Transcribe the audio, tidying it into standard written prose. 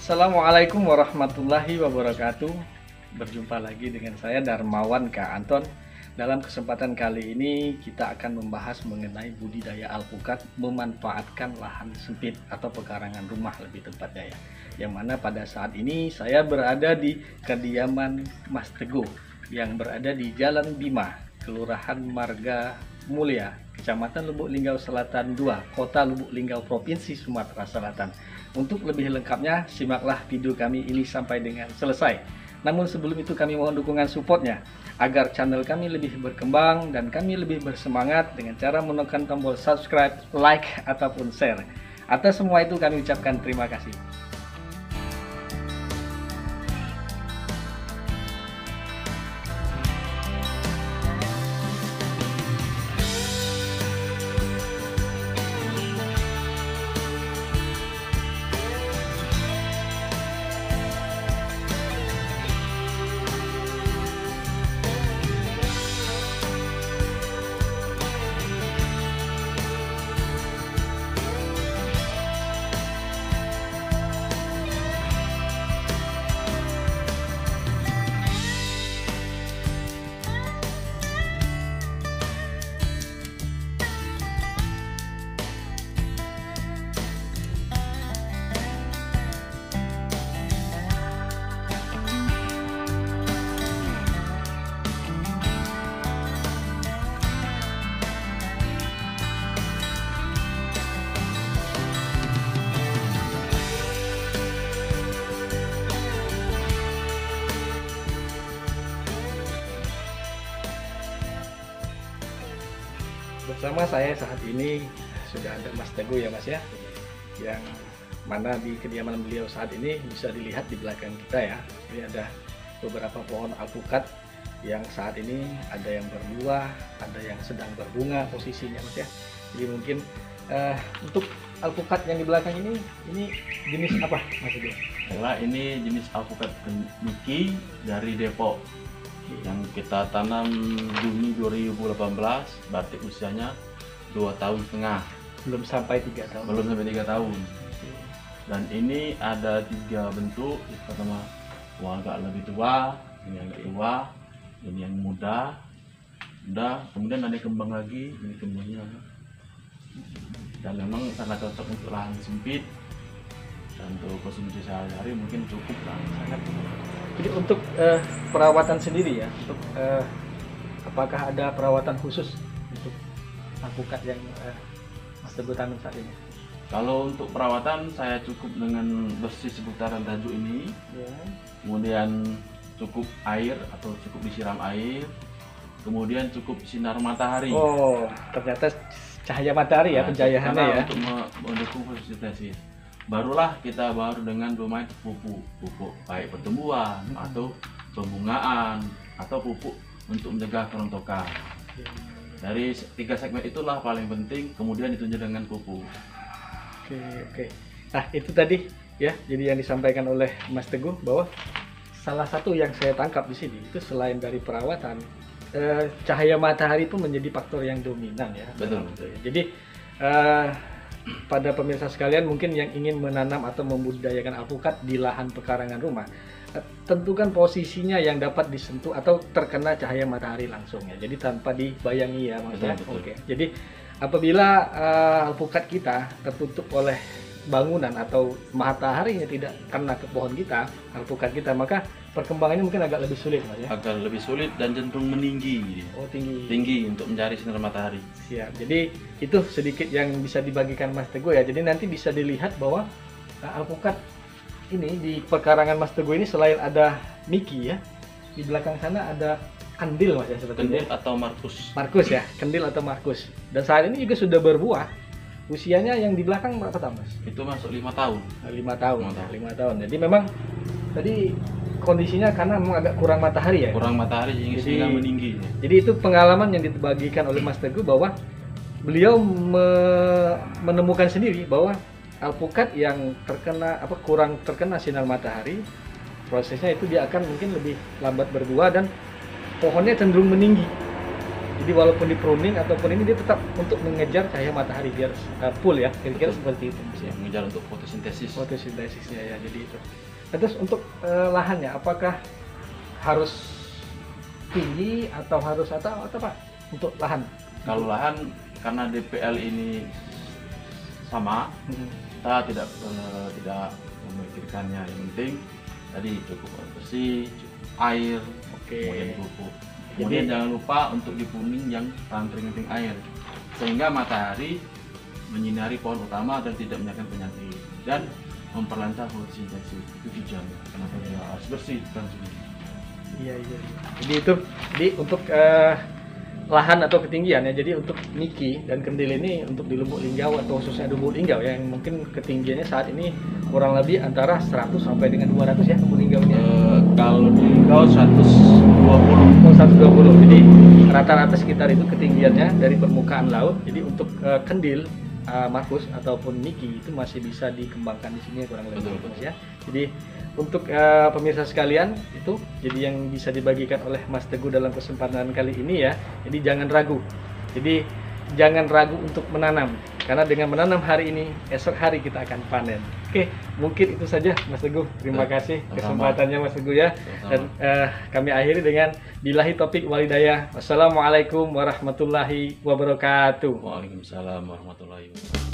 Assalamualaikum warahmatullahi wabarakatuh. Berjumpa lagi dengan saya Darmawan Kak Anton. Dalam kesempatan kali ini kita akan membahas mengenai budidaya alpukat memanfaatkan lahan sempit atau pekarangan rumah lebih tepatnya ya. Yang mana pada saat ini saya berada di kediaman Mas Teguh yang berada di Jalan Bima, Kelurahan Marga Mulia, Kecamatan Lubuk Linggau Selatan 2, Kota Lubuk Linggau, Provinsi Sumatera Selatan. Untuk lebih lengkapnya, simaklah video kami ini sampai dengan selesai. Namun sebelum itu kami mohon dukungan supportnya agar channel kami lebih berkembang dan kami lebih bersemangat dengan cara menekan tombol subscribe, like, ataupun share. Atas semua itu kami ucapkan terima kasih. Bersama saya saat ini sudah ada Mas Teguh ya Mas ya, yang mana di kediaman beliau saat ini bisa dilihat di belakang kita ya. Ini ada beberapa pohon alpukat yang saat ini ada yang berbuah, ada yang sedang berbunga posisinya Mas ya. Jadi mungkin untuk alpukat yang di belakang ini jenis apa Mas Teguh? Ini jenis alpukat Niki dari Depok yang kita tanam Juni 2018, berarti usianya 2,5 tahun. Belum sampai 3 tahun. Belum sampai 3 tahun. Dan ini ada 3 bentuk. Yang pertama agak lebih tua, ini agak tua, ini yang muda. Kemudian ada kembang lagi, ini kembangnya. Dan memang sangat cocok untuk lahan sempit. Dan untuk konsumsi sehari-hari mungkin cukup lah, sangat. Jadi untuk perawatan sendiri ya, untuk apakah ada perawatan khusus untuk alpukat yang Mas Teguh tanam saat ini? Kalau untuk perawatan saya cukup dengan bersih seputaran tajuk ini, Ya. Kemudian cukup air atau cukup disiram air, kemudian cukup sinar matahari. Oh, ternyata cahaya matahari ya pencahayaannya ya. Untuk mendukung fotosintesis. Barulah kita dengan bermain pupuk baik pertumbuhan atau pembungaan atau pupuk untuk mencegah kerontokan. Dari 3 segmen itulah paling penting, kemudian ditunjuk dengan pupuk. Oke. Nah itu tadi ya, jadi yang disampaikan oleh Mas Teguh bahwa salah satu yang saya tangkap di sini itu selain dari perawatan, cahaya matahari itu menjadi faktor yang dominan ya. Betul. Jadi pada pemirsa sekalian mungkin yang ingin menanam atau membudidayakan alpukat di lahan pekarangan rumah, tentukan posisinya yang dapat disentuh atau terkena cahaya matahari langsung ya. Jadi tanpa dibayangi ya Mas ya. Oke. Jadi apabila alpukat kita tertutup oleh bangunan atau mataharinya tidak kena ke pohon kita, alpukat kita, maka perkembangannya mungkin agak lebih sulit Mas ya. Agak lebih sulit dan cenderung meninggi. Oh, tinggi. Tinggi untuk mencari sinar matahari. Siap. Jadi itu sedikit yang bisa dibagikan Mas Teguh ya. Jadi nanti bisa dilihat bahwa alpukat ini di pekarangan Mas Teguh ini selain ada Miki ya, di belakang sana ada kandil Mas ya sebetulnya. Kendil atau Markus. Markus ya, kendil atau Markus. Dan saat ini juga sudah berbuah. Usianya yang di belakang berapa tahun Mas? Itu masuk 5 tahun. 5 tahun. 5 tahun. 5 tahun. Jadi memang tadi kondisinya karena memang agak kurang matahari ya. Kurang matahari sehingga meninggi. Jadi itu pengalaman yang dibagikan oleh Mas Teguh bahwa beliau menemukan sendiri bahwa alpukat yang kurang terkena sinar matahari, prosesnya itu dia akan mungkin lebih lambat berbuah dan pohonnya cenderung meninggi. Jadi walaupun di pruning ataupun ini dia tetap untuk mengejar cahaya matahari biar full ya, kira-kira Betul. seperti itu. Ya, mengejar untuk fotosintesis. Fotosintesisnya ya, jadi itu. Nah, terus untuk lahannya, apakah harus tinggi atau harus atau Pak untuk lahan? Kalau lahan karena DPL ini sama, kita tidak memikirkannya. Yang penting tadi cukup air bersih, cukup air, Oke. kemudian pupuk. Kemudian jangan lupa untuk dipuning yang tahan kering air, sehingga matahari menyinari pohon utama dan tidak menyebabkan penyakit dan memperlancar fotosintesis. Itu tujuannya. Kenapa dia harus bersih dan sebagainya. Iya. Jadi itu, jadi untuk lahan atau ketinggian ya. Jadi untuk niki dan kendil ini untuk di Lubuk Linggau atau khususnya Lubuk Linggau ya, yang mungkin ketinggiannya saat ini kurang lebih antara 100 sampai dengan 200 ya Lubuk Linggau ini. Kalau di Linggau 120. Oh, 120. Jadi rata-rata sekitar itu ketinggiannya dari permukaan laut. Jadi untuk kendil Markus ataupun niki itu masih bisa dikembangkan di sini kurang lebih. Betul. Ya. Jadi untuk pemirsa sekalian itu jadi yang bisa dibagikan oleh Mas Teguh dalam kesempatan kali ini ya. Jadi jangan ragu. Jadi jangan ragu untuk menanam karena dengan menanam hari ini esok hari kita akan panen. Oke, mungkin itu saja Mas Teguh. Terima kasih kesempatannya Mas Teguh ya. Dan kami akhiri dengan billahi taufik walhidayah. Wassalamualaikum warahmatullahi wabarakatuh. Waalaikumsalam warahmatullahi wabarakatuh.